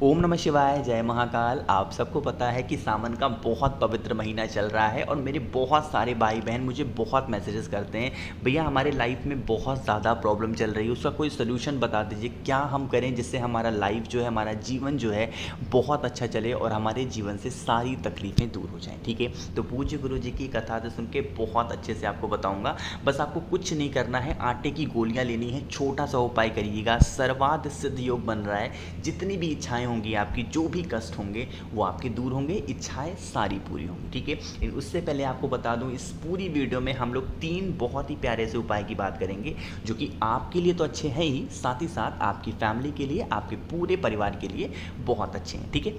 ओम नमः शिवाय, जय महाकाल। आप सबको पता है कि सावन का बहुत पवित्र महीना चल रहा है और मेरे बहुत सारे भाई बहन मुझे बहुत मैसेजेस करते हैं, भैया हमारे लाइफ में बहुत ज़्यादा प्रॉब्लम चल रही है, उसका कोई सोल्यूशन बता दीजिए, क्या हम करें जिससे हमारा लाइफ जो है, हमारा जीवन जो है बहुत अच्छा चले और हमारे जीवन से सारी तकलीफ़ें दूर हो जाएँ। ठीक है, तो पूज्य गुरु जी की कथा से सुन के बहुत अच्छे से आपको बताऊँगा। बस आपको कुछ नहीं करना है, आटे की गोलियाँ लेनी है, छोटा सा उपाय करिएगा, सर्वार्थ सिद्ध योग बन रहा है। जितनी भी इच्छाएं होंगी आपकी, जो भी कष्ट होंगे वो आपके दूर होंगे, इच्छाएं सारी पूरी होंगी। ठीक है, लेकिन उससे पहले आपको बता दूं, इस पूरी वीडियो में हम लोग 3 बहुत ही प्यारे से उपाय की बात करेंगे जो कि आपके लिए तो अच्छे हैं ही, साथ ही साथ आपकी फैमिली के लिए, आपके पूरे परिवार के लिए बहुत अच्छे हैं। ठीक है,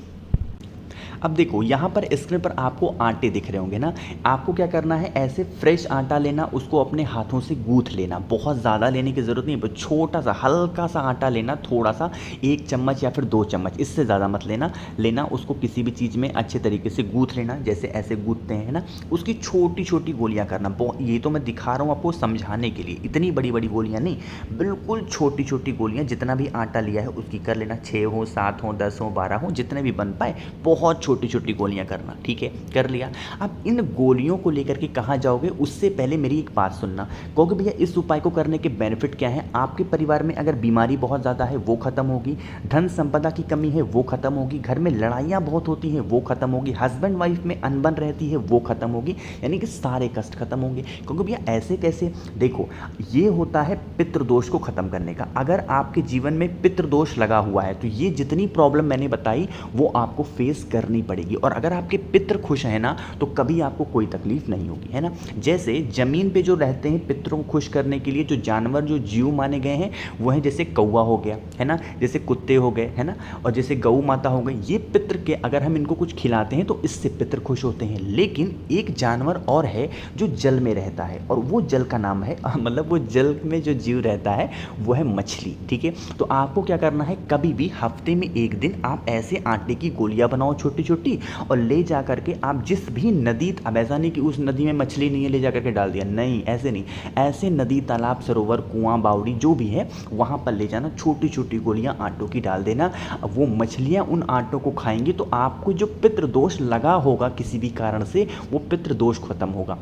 अब देखो यहाँ पर स्क्रीन पर आपको आटे दिख रहे होंगे ना। आपको क्या करना है, ऐसे फ्रेश आटा लेना, उसको अपने हाथों से गूंथ लेना। बहुत ज़्यादा लेने की ज़रूरत नहीं है, छोटा सा हल्का सा आटा लेना, थोड़ा सा 1 चम्मच या फिर 2 चम्मच, इससे ज़्यादा मत लेना। उसको किसी भी चीज़ में अच्छे तरीके से गूंथ लेना, जैसे ऐसे गूंथते हैं ना। उसकी छोटी छोटी गोलियाँ करना। ये तो मैं दिखा रहा हूँ आपको समझाने के लिए, इतनी बड़ी बड़ी गोलियाँ नहीं, बिल्कुल छोटी छोटी गोलियाँ। जितना भी आटा लिया है उसकी कर लेना, 6 हो, 7 हो, 10 हो, 12 हो, जितने भी बन पाए, बहुत छोटी छोटी गोलियां करना। ठीक है, कर लिया। अब इन गोलियों को लेकर के कहाँ जाओगे, उससे पहले मेरी एक बात सुनना। कहोगे भैया इस उपाय को करने के बेनिफिट क्या है? आपके परिवार में अगर बीमारी बहुत ज़्यादा है वो खत्म होगी, धन संपदा की कमी है वो खत्म होगी, घर में लड़ाइयाँ बहुत होती हैं वो खत्म होगी, हस्बैंड वाइफ में अनबन रहती है वो खत्म होगी, यानी कि सारे कष्ट खत्म होंगे। क्योंकि भैया ऐसे कैसे? देखो, ये होता है पितृदोष को खत्म करने का। अगर आपके जीवन में पितृदोष लगा हुआ है तो ये जितनी प्रॉब्लम मैंने बताई वो आपको फेस करनी पड़ेगी। और अगर आपके पितृ खुश हैं ना तो कभी आपको कोई तकलीफ नहीं होगी, है ना। जैसे जमीन पे जो रहते हैं पितरों को खुश करने के लिए, जो जानवर, जो जीव माने गए हैं वो है, जैसे कौवा हो गया, है ना, जैसे कुत्ते हो गए, है ना, और जैसे गौ माता हो गई। ये पितृ के, अगर हम इनको कुछ खिलाते हैं तो इससे पितृ खुश होते हैं। लेकिन एक जानवर और है जो जल में रहता है, और वो जल का नाम है मतलब वो जल में जो जीव रहता है वो है मछली। ठीक है, तो आपको क्या करना है, कभी भी हफ्ते में 1 दिन आप ऐसे आटे की गोलियां बनाओ छोटी छोटी, और ले जा करके आप जिस भी नदी, अब ऐसा नहीं कि उस नदी में मछली नहीं है ले जा करके डाल दिया, नहीं, ऐसे नहीं, ऐसे नदी, तालाब, सरोवर, कुआं, बावड़ी जो भी है वहाँ पर ले जाना, छोटी छोटी गोलियां आटों की डाल देना। अब वो मछलियाँ उन आटों को खाएंगी तो आपको जो पितृदोष लगा होगा किसी भी कारण से, वो पितृदोष खत्म होगा।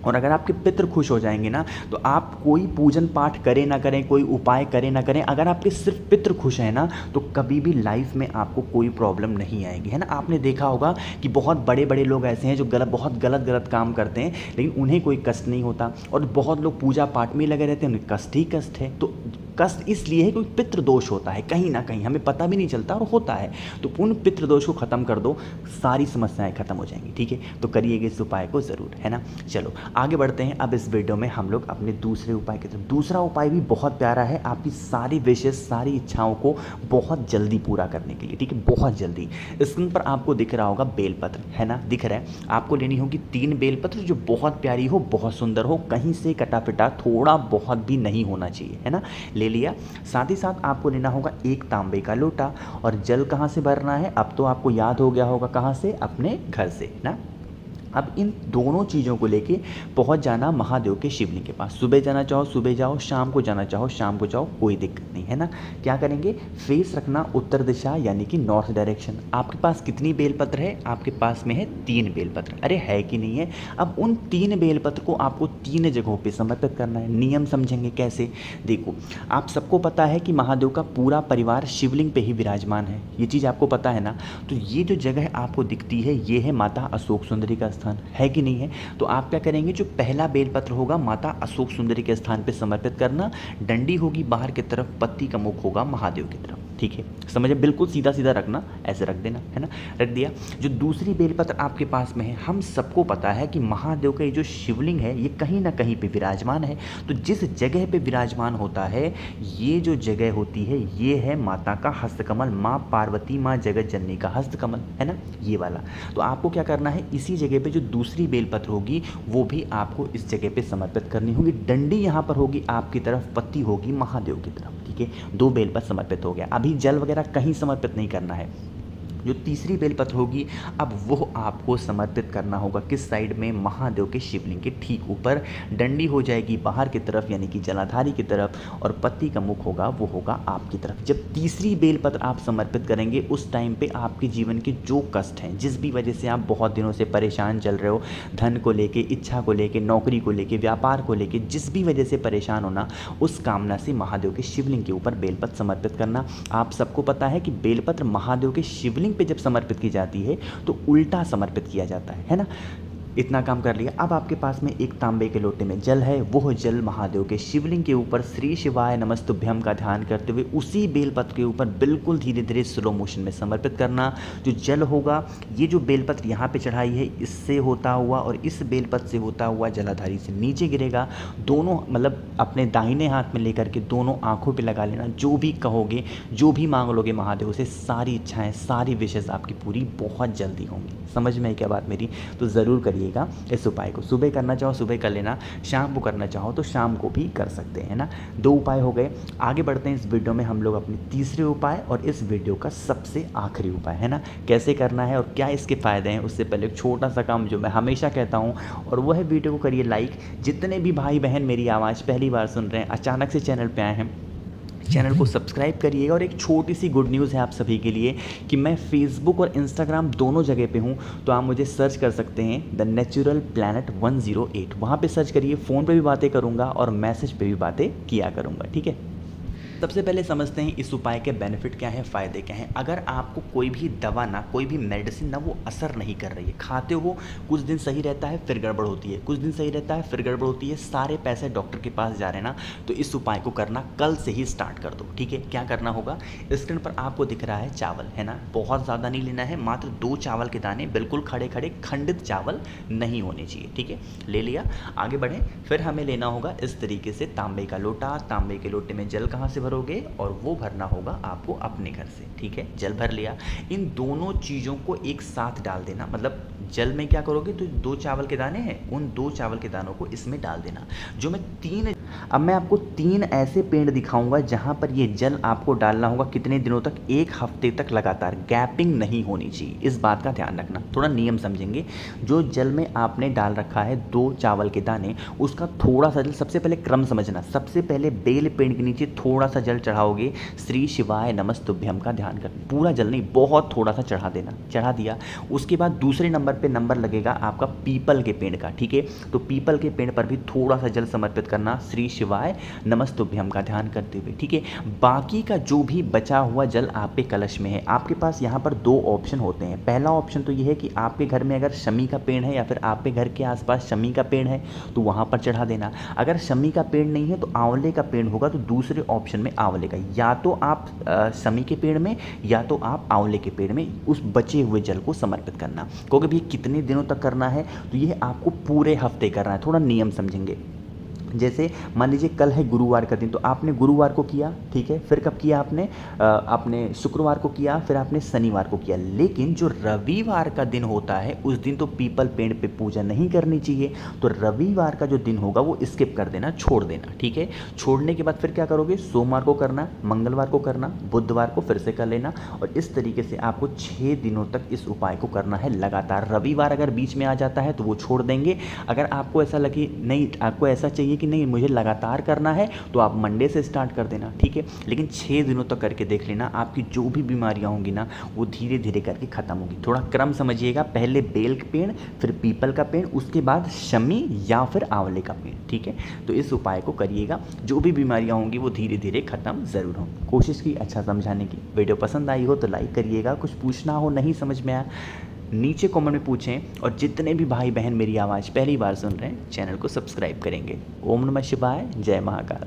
और अगर आपके पितृ खुश हो जाएंगे ना तो आप कोई पूजन पाठ करें ना करें, कोई उपाय करें ना करें, अगर आपके सिर्फ पितृ खुश हैं ना तो कभी भी लाइफ में आपको कोई प्रॉब्लम नहीं आएगी, है ना। आपने देखा होगा कि बहुत बड़े बड़े लोग ऐसे हैं जो बहुत गलत काम करते हैं लेकिन उन्हें कोई कष्ट नहीं होता, और बहुत लोग पूजा पाठ में लगे रहते हैं, उन्हें कष्ट ही कष्ट है। तो कष्ट इसलिए है क्योंकि पितृदोष होता है कहीं ना कहीं, हमें पता भी नहीं चलता और होता है। तो उन पितृदोष को खत्म कर दो, सारी समस्याएं खत्म हो जाएंगी। ठीक है, तो करिएगा इस उपाय को ज़रूर, है ना। चलो आगे बढ़ते हैं। अब इस वीडियो में हम लोग अपने दूसरे उपाय की तरफ। दूसरा उपाय भी बहुत प्यारा है आपकी सारी विशेष, सारी इच्छाओं को बहुत जल्दी पूरा करने के लिए। ठीक है, बहुत जल्दी। स्क्रीन पर आपको दिख रहा होगा बेलपत्र, है ना, दिख रहा है। आपको लेनी होगी 3 बेलपत्र जो बहुत प्यारी हो, बहुत सुंदर हो, कहीं से कटा पिटा थोड़ा बहुत भी नहीं होना चाहिए, है ना। ले लिया। साथ ही साथ आपको लेना होगा 1 तांबे का लोटा, और जल कहाँ से भरना है, अब तो आपको याद हो गया होगा कहाँ से, अपने घर से ना। अब इन दोनों चीज़ों को लेके पहुंच जाना महादेव के शिवलिंग के पास। सुबह जाना चाहो सुबह जाओ, शाम को जाना चाहो शाम को जाओ, कोई दिक्कत नहीं, है ना। क्या करेंगे, फेस रखना उत्तर दिशा यानी कि नॉर्थ डायरेक्शन। आपके पास कितनी बेलपत्र है, आपके पास में है 3 बेलपत्र। अरे है कि नहीं है। अब उन 3 बेलपत्र को आपको 3 जगहों पर समर्पित करना है। नियम समझेंगे कैसे, देखो, आप सबको पता है कि महादेव का पूरा परिवार शिवलिंग पे ही विराजमान है, ये चीज़ आपको पता है ना। तो ये जो जगह आपको दिखती है ये है माता अशोक सुंदरी का स्थान, है कि नहीं है। तो आप क्या करेंगे, जो पहला बेलपत्र होगा माता अशोक सुंदरी के स्थान पे समर्पित करना। डंडी होगी बाहर की तरफ, पत्ती का मुख होगा महादेव की तरफ। ठीक है, समझे, बिल्कुल सीधा सीधा रखना, ऐसे रख देना, है ना, रख दिया। जो दूसरी बेलपत्र आपके पास में है, हम सबको पता है कि महादेव का ये जो शिवलिंग है ये कहीं ना कहीं पे विराजमान है। तो जिस जगह पे विराजमान होता है, ये जो जगह होती है ये है माता का हस्तकमल, माँ पार्वती, माँ जगत जननी का हस्तकमल, है ना, ये वाला। तो आपको क्या करना है, इसी जगह पे जो दूसरी बेलपत्र होगी वो भी आपको इस जगह पे समर्पित करनी होगी। डंडी यहाँ पर होगी आपकी तरफ, पत्ती होगी महादेव की तरफ। ठीक है, 2 बेलपत्र समर्पित हो गया। अभी जल वगैरह कहीं समर्पित नहीं करना है, जो तीसरी बेलपत्र होगी, अब वो आपको समर्पित करना होगा किस साइड में, महादेव के शिवलिंग के ठीक ऊपर। डंडी हो जाएगी बाहर की तरफ यानी कि जलाधारी की तरफ, और पत्ती का मुख होगा वो होगा आपकी तरफ। जब तीसरी बेलपत्र आप समर्पित करेंगे उस टाइम पे आपके जीवन के जो कष्ट हैं, जिस भी वजह से आप बहुत दिनों से परेशान चल रहे हो, धन को लेके, इच्छा को लेके, नौकरी को लेके, व्यापार को लेके, जिस भी वजह से परेशान होना, उस कामना से महादेव के शिवलिंग के ऊपर बेलपत्र समर्पित करना। आप सबको पता है कि बेलपत्र महादेव के शिवलिंग पे जब समर्पित की जाती है तो उल्टा समर्पित किया जाता है ना। इतना काम कर लिया। अब आपके पास में एक तांबे के लोटे में जल है, वो जल महादेव के शिवलिंग के ऊपर श्री शिवाय नमस्तुभ्यम का ध्यान करते हुए उसी बेलपत्र के ऊपर बिल्कुल धीरे धीरे स्लो मोशन में समर्पित करना। जो जल होगा, ये जो बेलपत्र यहाँ पे चढ़ाई है, इससे होता हुआ और इस बेलपत्र से होता हुआ जलाधारी से नीचे गिरेगा। दोनों मतलब अपने दाहिने हाथ में लेकर के दोनों आंखों पे लगा लेना। जो भी कहोगे, जो भी मांग लोगे महादेव से, सारी इच्छाएं, सारी विशेष आपकी पूरी बहुत जल्दी होंगी। समझ में आई क्या बात मेरी? तो ज़रूर करिएगा इस उपाय को। सुबह करना चाहो सुबह कर लेना, शाम को करना चाहो तो शाम को भी कर सकते हैं ना। 2 उपाय हो गए। आगे बढ़ते हैं इस वीडियो में हम लोग अपने तीसरे उपाय और इस वीडियो का सबसे आखिरी उपाय, है ना, कैसे करना है और क्या इसके फ़ायदे हैं। उससे पहले एक छोटा सा काम जो मैं हमेशा कहता हूँ, और वह है वीडियो को करिए लाइक। जितने भी भाई बहन मेरी आवाज़ पहली बार सुन रहे हैं, अचानक से चैनल पर आए हैं, चैनल को सब्सक्राइब करिएगा। और एक छोटी सी गुड न्यूज़ है आप सभी के लिए कि मैं फेसबुक और इंस्टाग्राम दोनों जगह पे हूँ, तो आप मुझे सर्च कर सकते हैं द नेचुरल प्लैनेट 108। वहाँ पे सर्च करिए। फ़ोन पे भी बातें करूँगा और मैसेज पे भी बातें किया करूँगा, ठीक है। सबसे पहले समझते हैं इस उपाय के बेनिफिट क्या है, फ़ायदे क्या हैं। अगर आपको कोई भी दवा ना, कोई भी मेडिसिन ना, वो असर नहीं कर रही है, खाते हो कुछ दिन सही रहता है फिर गड़बड़ होती है, कुछ दिन सही रहता है फिर गड़बड़ होती है, सारे पैसे डॉक्टर के पास जा रहे हैं ना, तो इस उपाय को करना कल से ही स्टार्ट कर दो, ठीक है। क्या करना होगा, स्क्रीन पर आपको दिख रहा है चावल, है ना, बहुत ज़्यादा नहीं लेना है, मात्र 2 चावल के दाने, बिल्कुल खड़े खड़े खंडित चावल नहीं होने चाहिए, ठीक है। ले लिया, आगे बढ़ें। फिर हमें लेना होगा इस तरीके से तांबे का लोटा। तांबे के लोटे में जल कहाँ से भरोगे, और वो भरना होगा आपको अपने घर से, ठीक है। जल भर लिया। इन दोनों चीज़ों को एक साथ डाल देना, मतलब जल में क्या करोगे, तो 2 चावल के दाने हैं, उन 2 चावल के दानों को इसमें डाल देना। जो मैं 3 अब मैं आपको 3 ऐसे पेड़ दिखाऊंगा जहां पर ये जल आपको डालना होगा। कितने दिनों तक, 1 हफ्ते तक लगातार, गैपिंग नहीं होनी चाहिए, इस बात का ध्यान रखना। थोड़ा नियम समझेंगे। जो जल में आपने डाल रखा है 2 चावल के दाने, उसका थोड़ा सा जल, सबसे पहले क्रम समझना, सबसे पहले बेल पेड़ के नीचे थोड़ा सा जल चढ़ाओगे, श्री शिवाय नमस्तुभ्यम का ध्यान करना। पूरा जल नहीं, बहुत थोड़ा सा चढ़ा देना। चढ़ा दिया, उसके बाद दूसरे नंबर पे नंबर लगेगा आपका पीपल के पेड़ का, ठीक है। तो पीपल के पेड़ पर भी थोड़ा सा जल समर्पित करना, श्री शिवाय नमस्तुभ्यम का ध्यान करते हुए, ठीक है। बाकी का जो भी बचा हुआ जल आपके कलश में है, आपके पास यहाँ पर 2 ऑप्शन होते हैं। पहला ऑप्शन तो ये है कि आपके घर में अगर शमी का पेड़ है या फिर आपके घर के आसपास शमी का पेड़ है तो वहाँ पर चढ़ा देना। अगर शमी का पेड़ नहीं है तो आंवले का पेड़ होगा, तो दूसरे ऑप्शन में आंवले का, या तो आप शमी के पेड़ में या तो आप आंवले के पेड़ में उस बचे हुए जल को समर्पित करना। क्योंकि भी कितने दिनों तक करना है, तो ये आपको पूरे हफ्ते करना है। थोड़ा नियम समझेंगे। जैसे मान लीजिए कल है गुरुवार का दिन, तो आपने गुरुवार को किया, ठीक है। फिर कब किया आपने शुक्रवार को किया, फिर आपने शनिवार को किया। लेकिन जो रविवार का दिन होता है उस दिन तो पीपल पेड़ पे पूजा नहीं करनी चाहिए, तो रविवार का जो दिन होगा वो स्किप कर देना, छोड़ देना, ठीक है। छोड़ने के बाद फिर क्या करोगे, सोमवार को करना, मंगलवार को करना, बुधवार को फिर से कर लेना, और इस तरीके से आपको 6 दिनों तक इस उपाय को करना है लगातार। रविवार अगर बीच में आ जाता है तो वो छोड़ देंगे। अगर आपको ऐसा लगे नहीं, आपको ऐसा चाहिए कि नहीं मुझे लगातार करना है, तो आप मंडे से स्टार्ट कर देना, ठीक है। लेकिन 6 दिनों तक करके देख लेना, आपकी जो भी बीमारियां होंगी ना वो धीरे धीरे करके ख़त्म होगी। थोड़ा क्रम समझिएगा, पहले बेल का पेड़, फिर पीपल का पेड़, उसके बाद शमी या फिर आंवले का पेड़, ठीक है। तो इस उपाय को करिएगा, जो भी बीमारियां होंगी वो धीरे धीरे ख़त्म ज़रूर होंगी। कोशिश की अच्छा समझाने की। वीडियो पसंद आई हो तो लाइक करिएगा। कुछ पूछना हो, नहीं समझ में आया, नीचे कमेंट में पूछें। और जितने भी भाई बहन मेरी आवाज़ पहली बार सुन रहे हैं, चैनल को सब्सक्राइब करेंगे। ओम नमः शिवाय, जय महाकाल।